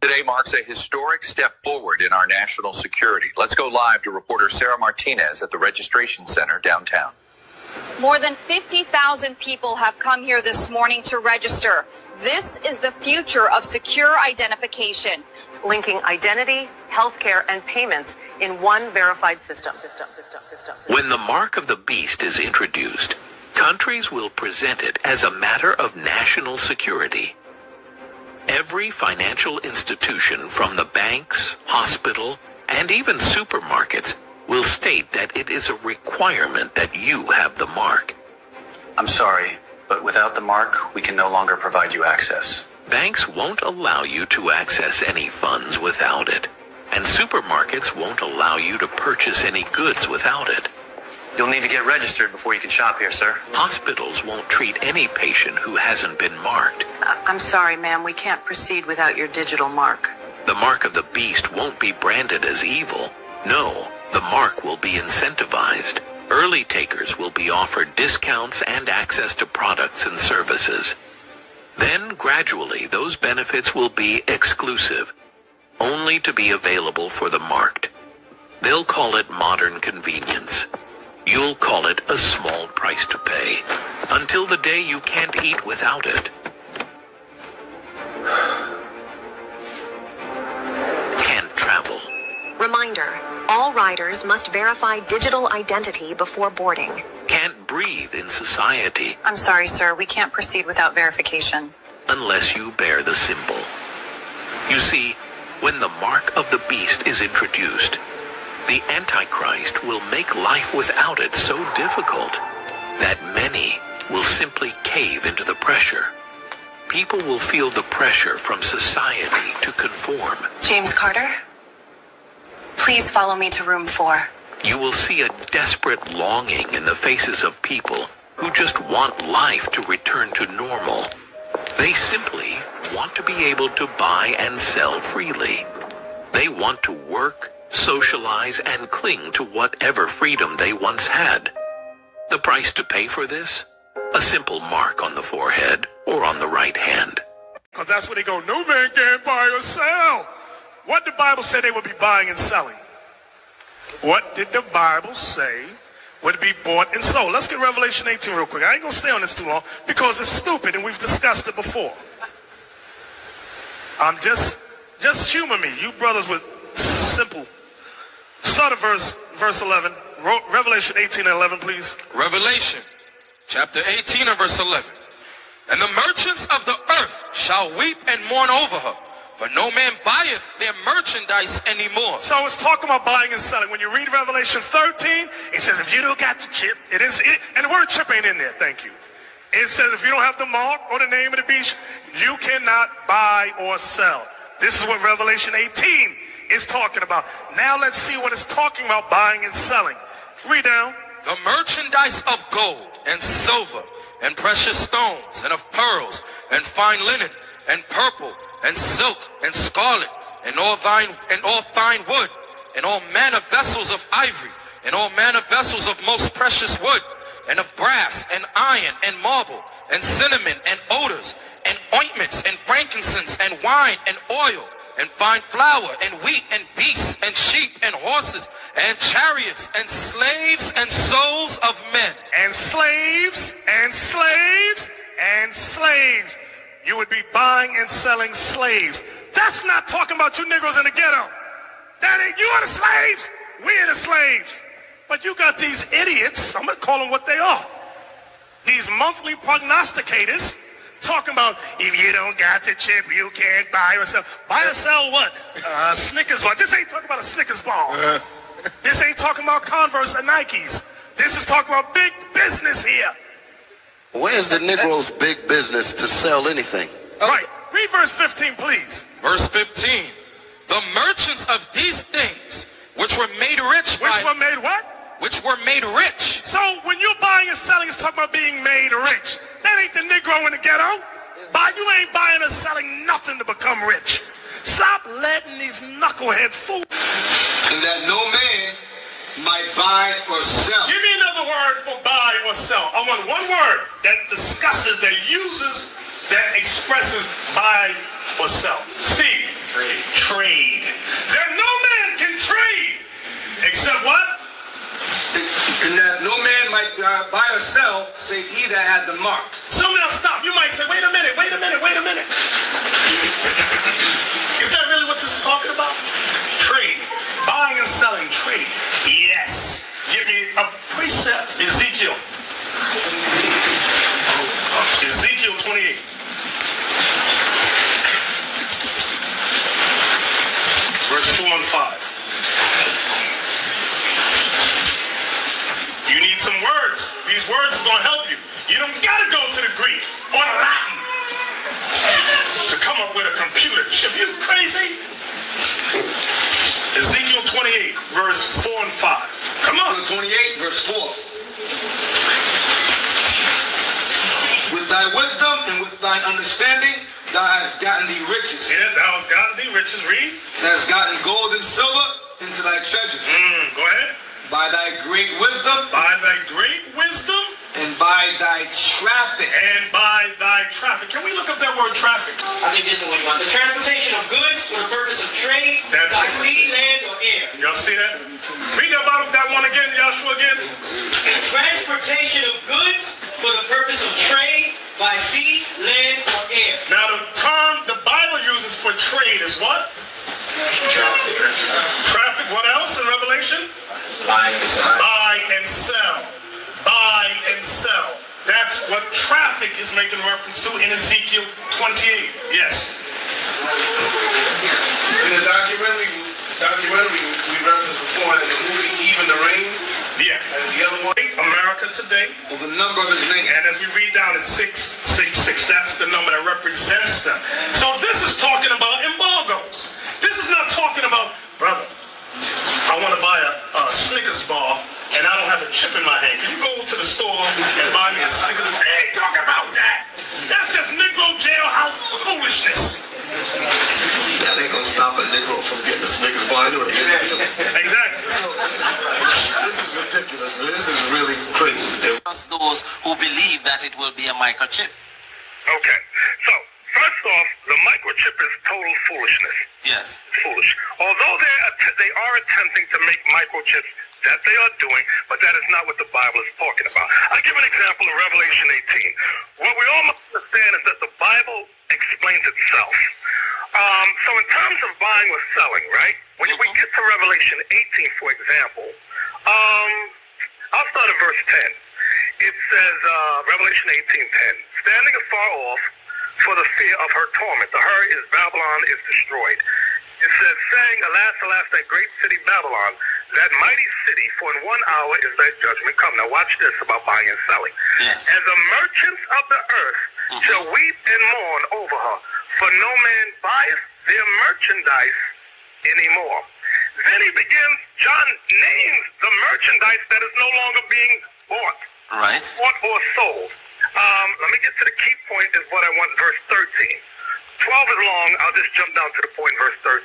Today marks a historic step forward in our national security. Let's go live to reporter Sarah Martinez at the registration center downtown. More than 50,000 people have come here this morning to register. This is the future of secure identification, linking identity, healthcare, and payments in one verified system. When the mark of the beast is introduced, countries will present it as a matter of national security. Every financial institution, from the banks, hospital, and even supermarkets, will state that it is a requirement that you have the mark. I'm sorry, but without the mark, we can no longer provide you access. Banks won't allow you to access any funds without it, and supermarkets won't allow you to purchase any goods without it. You'll need to get registered before you can shop here, sir. Hospitals won't treat any patient who hasn't been marked. I'm sorry, ma'am. We can't proceed without your digital mark. The mark of the beast won't be branded as evil. No, the mark will be incentivized. Early takers will be offered discounts and access to products and services. Then, gradually, those benefits will be exclusive, only to be available for the marked. They'll call it modern convenience. You'll call it a small price to pay, until the day you can't eat without it. Can't travel. Reminder, all riders must verify digital identity before boarding. Can't breathe in society. I'm sorry, sir. We can't proceed without verification. Unless you bear the symbol. You see, when the mark of the beast is introduced, the Antichrist will make life without it so difficult that many will simply cave into the pressure. People will feel the pressure from society to conform. James Carter, please follow me to room 4. You will see a desperate longing in the faces of people who just want life to return to normal. They simply want to be able to buy and sell freely. They want to work, socialize, and cling to whatever freedom they once had. The price to pay for this? A simple mark on the forehead or on the right hand. Because that's where they go, no man can buy or sell. What did the Bible say they would be buying and selling? What did the Bible say would be bought and sold? Let's get Revelation 18 real quick. I ain't going to stay on this too long because it's stupid and we've discussed it before. Just humor me. You brothers with simple. Start at verse 11. Revelation 18 and 11, please. Revelation chapter 18 and verse 11. And the merchants of the earth shall weep and mourn over her, for no man buyeth their merchandise anymore. So it's talking about buying and selling. When you read Revelation 13, it says if you don't got the chip, and the word chip ain't in there, thank you. It says if you don't have the mark or the name of the beast, you cannot buy or sell. This is what Revelation 18 is talking about. Now let's see what it's talking about buying and selling. Read down. The merchandise of gold and silver and precious stones and of pearls and fine linen and purple and silk and scarlet and all fine wood and all manner vessels of ivory and all manner vessels of most precious wood and of brass and iron and marble and cinnamon and odors and ointments and frankincense and wine and oil and fine flour and wheat and beasts and sheep and horses and chariots and slaves and souls of men. And slaves and slaves and slaves. You would be buying and selling slaves. That's not talking about you Negroes in the ghetto. That ain't, you are the slaves. We're the slaves. But you got these idiots, I'm going to call them what they are. These monthly prognosticators talking about if you don't got the chip, you can't buy or sell. Buy or sell what? Snickers bar. This ain't talking about a Snickers bar. This ain't talking about Converse and Nikes. This is talking about big business here. Where's the Negroes' big business to sell anything? Right. Read verse 15, please. Verse 15. The merchants of these things, which were made rich Which were made what? Which were made rich. So when you're buying and selling, it's talking about being made rich. That ain't the Negro in the ghetto. You ain't buying or selling nothing to become rich. Stop letting these knuckleheads fool. And that no man might buy or sell. Give me another word for buy or sell. I want one word that discusses, that uses, that expresses buy or sell. Steve. Trade. That no man can trade. Except what? And that no man might buy or sell save he that had the mark. So now stop. You might say, wait a minute. Is that really what this is talking about? Trade. Buying and selling. Trade. Yes. Give me a precept. Ezekiel 28. Verse 4 and 5. You need some words. These words are going to help you. You don't got to go to the Greek or Latin to come up with a computer chip. You crazy? Ezekiel 28, verse 4 and 5. Come on. 28, verse 4. With thy wisdom and with thine understanding, thou hast gotten thee riches. Yeah, thou hast gotten thee riches. Read. Thou hast gotten gold and silver into thy treasures. Go ahead. By thy great wisdom. By thy great wisdom. And by thy traffic. And by thy traffic. Can we look up that word traffic? I think this is what you want. The transportation of goods for the purpose of trade That's by it. sea, land, or air. Y'all see that? Read that one again, Joshua, again. Transportation of goods for the purpose of trade by sea, land, or air. Now the term the Bible uses for trade is what? Traffic. What else in Revelation? Buy and sell. Buy and sell. Buy and sell. That's what traffic is making reference to in Ezekiel 28. Yes. In the documentary we referenced before, in the movie Even the Rain. Yeah. And the other one, America Today. Well, the number of his name. And as we read down, it's 666. That's the number that represents them. So this is talking about embargoes. This is not talking about, brother, I want to buy a Snickers bar and I don't have a chip in my hand. Can you go to the store and buy me a Snickers? They ain't talking about that. That's just Negro jailhouse foolishness. that ain't gonna stop a Negro from getting a Snickers bar anyway. Exactly. This is ridiculous, man. This is really crazy. Those who believe that it will be a microchip. Okay. So, first off, the microchip is total foolishness. Yes. Foolish. Although they are attempting to make microchips, that they are doing, but that is not what the Bible is talking about. I'll give an example in Revelation 18. What we all must understand is that the Bible explains itself. So in terms of buying or selling, right? When we get to Revelation 18, for example, I'll start at verse 10. It says, Revelation 18:10, standing afar off for the fear of her torment. The her is Babylon is destroyed. It says, saying, alas, alas, that great city Babylon, that mighty city, for in 1 hour is thy judgment come. Now watch this about buying and selling. Yes. As the merchants of the earth shall weep and mourn over her, for no man buyeth their merchandise anymore. Then he begins, John names the merchandise that is no longer being bought. Right. Bought or sold. Let me get to the key point is what I want, verse 13. 12 is long, I'll just jump down to the point, verse 13.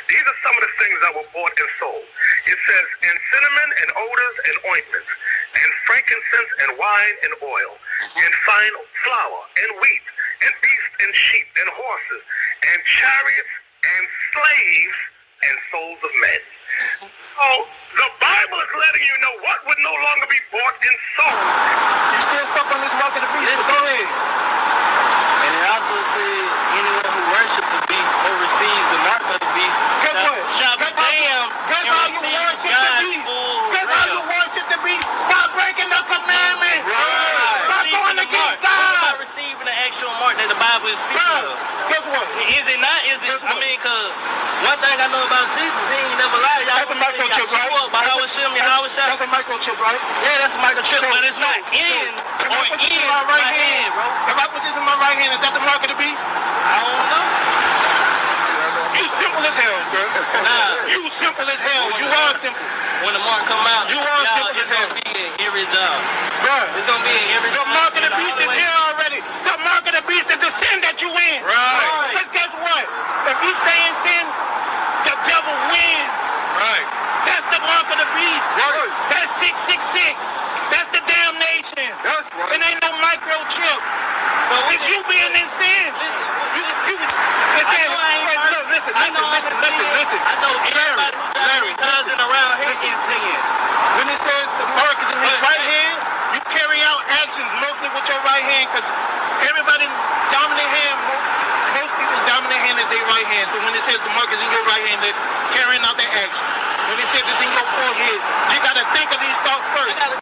These are some of the things that were bought and sold. It says, and cinnamon and odors and ointments, and frankincense and wine and oil, and fine flour and wheat, and beasts and sheep and horses, and chariots and slaves and souls of men. So the Bible is letting you know what would no longer be bought and sold. You still stuck on this mark of the beast? Yes, go ahead. And it also says anyone who worships the beast or receives the mark of the beast shall be damned and receive God's full Guess how you worship the beast? By breaking the commandments. By going against God. What about receiving the actual mark that the Bible is speaking of? Guess what? Is it not? Is it? I mean, because one thing I know about Jesus, he ain't never lied. That's a microchip, right? That's a microchip, right? Yeah, that's a microchip, but it's not in or in my right hand, hand, bro. If I put this in my right hand, is that the mark of the beast? I don't know. You simple as hell, bro. Nah. You simple as hell. You are simple. When the mark come out, you are simple as hell. It's gonna be in every job. Bro, it's gonna be in every job. The mark of the beast is here already. The mark of the beast is the sin that you in. Right. Because guess what? If you stay in sin, the devil wins. Right. That's the mark of the beast. Right. That's 666. That's the damnation. That's right. It ain't no microchip. So if you being in sin, listen. listen. I know everybody who got a cousin around here can sing it. When it says the mark is in his right hand, you carry out actions mostly with your right hand, because everybody's dominant hand, most people's dominant hand is their right hand. So when it says the mark is in your right hand, they're carrying out their action. When it says it's in your forehead, you got to think of these thoughts first.